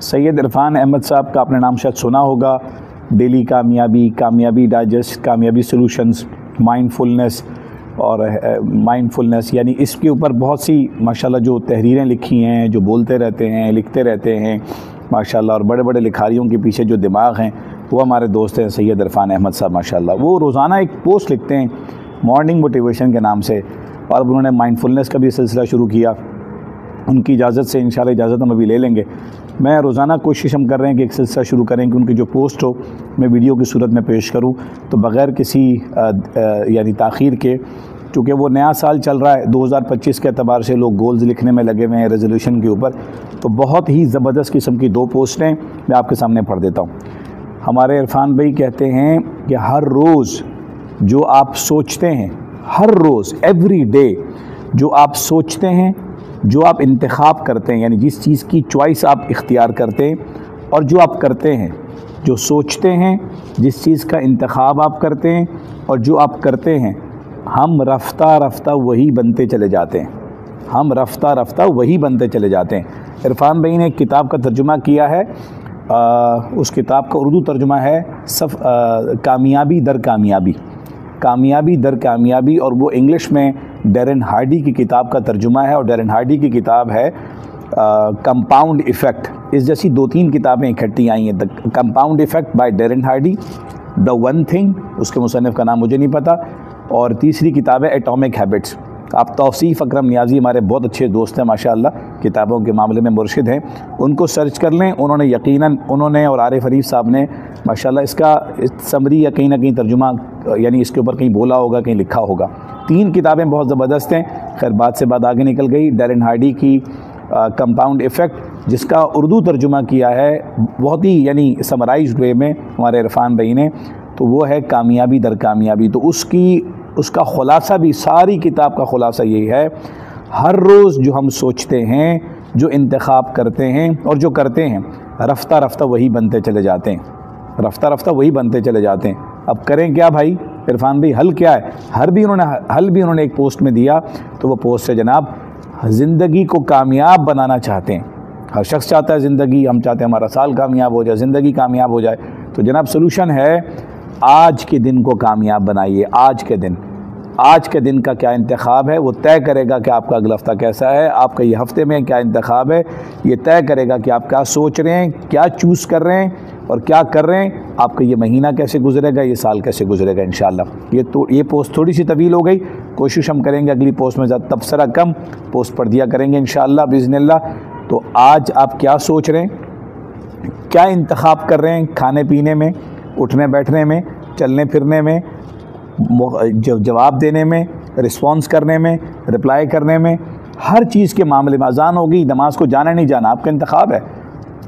सैयद इरफान अहमद साहब का आपने नाम शायद सुना होगा। डेली कामयाबी, कामयाबी डाइजेस्ट, कामयाबी सॉल्यूशंस, माइंडफुलनेस और माइंडफुलनेस यानी इसके ऊपर बहुत सी माशाल्लाह जो तहरीरें लिखी हैं, जो बोलते रहते हैं, लिखते रहते हैं माशाल्लाह, और बड़े बड़े लिखारियों के पीछे जो दिमाग हैं वो हमारे दोस्त हैं सैयद इरफान अहमद साहब माशाल्लाह। वो रोज़ाना एक पोस्ट लिखते हैं मॉर्निंग मोटिवेशन के नाम से, और अब उन्होंने माइंडफुलनेस का भी सिलसिला शुरू किया। उनकी इजाज़त से इंशाल्लाह इजाज़त हम अभी ले लेंगे। मैं रोज़ाना कोशिश हम कर रहे हैं कि एक सिलसिला शुरू करें कि उनकी जो पोस्ट हो मैं वीडियो की सूरत में पेश करूं, तो बग़ैर किसी यानी ताख़ीर के, चूँकि वो नया साल चल रहा है 2025 के एतबार से लोग गोल्स लिखने में लगे हुए हैं रेजोल्यूशन के ऊपर, तो बहुत ही ज़बरदस्त किस्म की 2 पोस्टें मैं आपके सामने पढ़ देता हूँ। हमारे इरफान भाई कहते हैं कि हर रोज़ जो आप सोचते हैं, हर रोज़ एवरी डे जो आप सोचते हैं, जो आप इंतखाब करते हैं, यानी जिस चीज़ की चॉइस आप इख्तियार करते हैं और जो आप करते हैं, जो सोचते हैं, जिस चीज़ का इंतखाब आप करते हैं और जो आप करते हैं, हम रफ्ता रफ्ता वही बनते चले जाते हैं। हम रफ्ता रफ्ता वही बनते चले जाते हैं। इरफान भाई ने एक किताब का तर्जुमा किया है, उस किताब का उर्दू तर्जुमा है कामयाबी दर कामयाबी, कामयाबी दर कामयाबी, और वो इंग्लिश में डैरेन हार्डी की किताब का तर्जुमा है। और डैरेन हार्डी की किताब है कंपाउंड इफ़ेक्ट। इस जैसी 2-3 किताबें इकट्ठी आई हैं। The compound effect by Darren Hardy, the one thing, उसके मुसन्निफ़ का नाम मुझे नहीं पता, और तीसरी किताब है एटॉमिक हैबिट्स। आप तौसीफ़ अकरम नियाज़ी हमारे बहुत अच्छे दोस्त हैं माशाअल्लाह, किताबों के मामले में मुर्शिद हैं, उनको सर्च कर लें। उन्होंने यकीनन, उन्होंने और आरिफ अरीफ साहब ने माशाअल्लाह इसका समरी या कहीं ना कहीं तर्जुमा, यानी इसके ऊपर कहीं बोला होगा, कहीं लिखा होगा। 3 किताबें बहुत ज़बरदस्त हैं। खैर बात से बात आगे निकल गई। डैरेन हार्डी की कंपाउंड इफ़ेक्ट, जिसका उर्दू तर्जुमा किया है बहुत ही यानी समराइज्ड वे में हमारे इरफान भाई ने, तो वो है कामयाबी दर कामयाबी। तो उसका ख़ुलासा भी, सारी किताब का ख़ुलासा यही है, हर रोज़ जो हम सोचते हैं, जो इंतखाब करते हैं और जो करते हैं, रफ्ता रफ्ता वही बनते चले जाते हैं, रफ्ता रफ्ता वही बनते चले जाते हैं। अब करें क्या भाई इरफान भाई, हल क्या है? हल भी उन्होंने एक पोस्ट में दिया। तो वो पोस्ट है जनाब, ज़िंदगी को कामयाब बनाना चाहते हैं। हर शख्स चाहता है ज़िंदगी, हम चाहते हैं हमारा साल कामयाब हो जाए, ज़िंदगी कामयाब हो जाए। तो जनाब सलूशन है, आज के दिन को कामयाब बनाइए। आज के दिन का क्या इंतखाब है वो तय करेगा कि आपका अगला हफ्ता कैसा है, आपका ये हफ्ते में क्या इंतखाब है ये तय करेगा कि आप क्या सोच रहे हैं, क्या चूज़ कर रहे हैं और क्या कर रहे हैं। आपका ये महीना कैसे गुजरेगा, ये साल कैसे गुजरेगा इंशाअल्लाह। ये पोस्ट थोड़ी सी तवील हो गई, कोशिश हम करेंगे अगली पोस्ट में ज़्यादा तबसरा कम पोस्ट पढ़ दिया करेंगे इंशाअल्लाह बिज़निल्लाह। तो आज आप क्या सोच रहे हैं, क्या इंतखाब कर रहे हैं, खाने पीने में, उठने बैठने में, चलने फिरने में, जवाब देने में, रिस्पॉन्स करने में, रिप्लाई करने में, हर चीज़ के मामले में। अजान हो गई, नमाज को जाना नहीं जाना आपका इंतखाब है,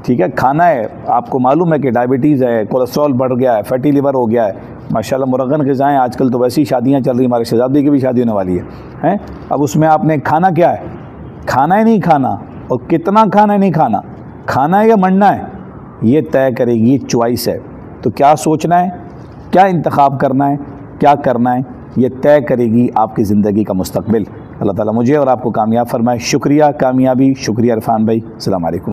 ठीक है। खाना है, आपको मालूम है कि डायबिटीज़ है, कोलेस्ट्रॉल बढ़ गया है, फैटी लिवर हो गया है, माशाल्लाह मुरगन ग़िज़ाएँ, आजकल तो वैसी शादियाँ चल रही, हमारे शहज़ादी की भी शादी होने वाली है। अब उसमें आपने खाना क्या है, खाना है नहीं खाना, और कितना खाना है नहीं खाना, खाना है या मरना है, ये तय करेगी, ये चॉइस है। तो क्या सोचना है, क्या इंतखाब करना है, क्या करना है, ये तय करेगी आपकी ज़िंदगी का मुस्तकबिल। अल्लाह ताला मुझे और आपको कामयाब फरमाए। शुक्रिया कामयाबी, शुक्रिया इरफान भाई, अस्सलाम वालेकुम।